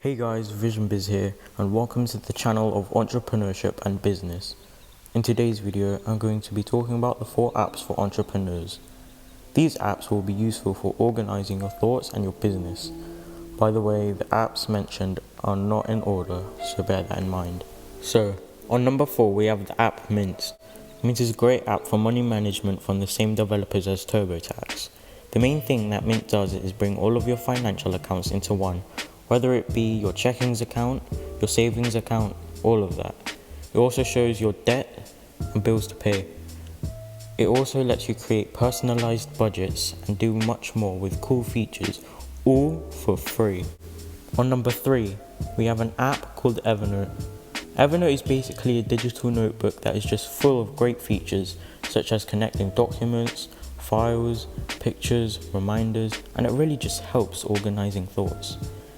Hey guys, Vision Biz here, and welcome to the channel of entrepreneurship and business. In today's video, I'm going to be talking about the 4 apps for entrepreneurs. These apps will be useful for organizing your thoughts and your business. By the way, the apps mentioned are not in order, so bear that in mind. So, on number 4 we have the app Mint. Mint is a great app for money management from the same developers as TurboTax. The main thing that Mint does is bring all of your financial accounts into one, whether it be your checkings account, your savings account, all of that. It also shows your debt and bills to pay. It also lets you create personalized budgets and do much more with cool features, all for free. On number 3, we have an app called Evernote. Evernote is basically a digital notebook that is just full of great features such as connecting documents, files, pictures, reminders, and it really just helps organizing thoughts.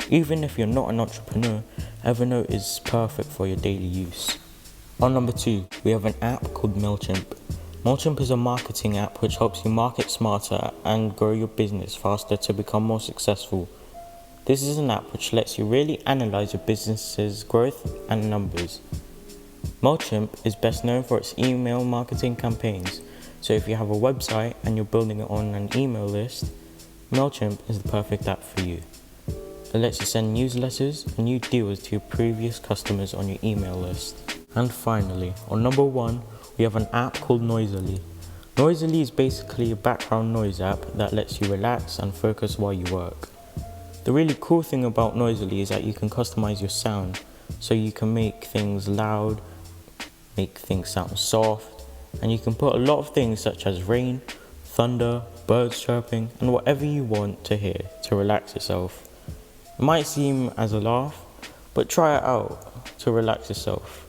Even if you're not an entrepreneur, Evernote is perfect for your daily use. On number 2, we have an app called MailChimp. MailChimp is a marketing app which helps you market smarter and grow your business faster to become more successful. This is an app which lets you really analyze your business's growth and numbers. MailChimp is best known for its email marketing campaigns, so if you have a website and you're building it on an email list, MailChimp is the perfect app for you. It lets you send newsletters and new deals to your previous customers on your email list. And finally, on number 1, we have an app called Noisily. Noisily is basically a background noise app that lets you relax and focus while you work. The really cool thing about Noisily is that you can customize your sound, so you can make things loud, make things sound soft, and you can put a lot of things such as rain, thunder, birds chirping, and whatever you want to hear to relax yourself. It might seem as a laugh, but try it out to relax yourself.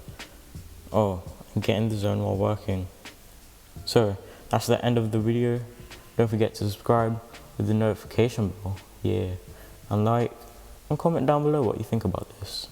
And get in the zone while working. So, that's the end of the video. Don't forget to subscribe with the notification bell. And like and comment down below what you think about this.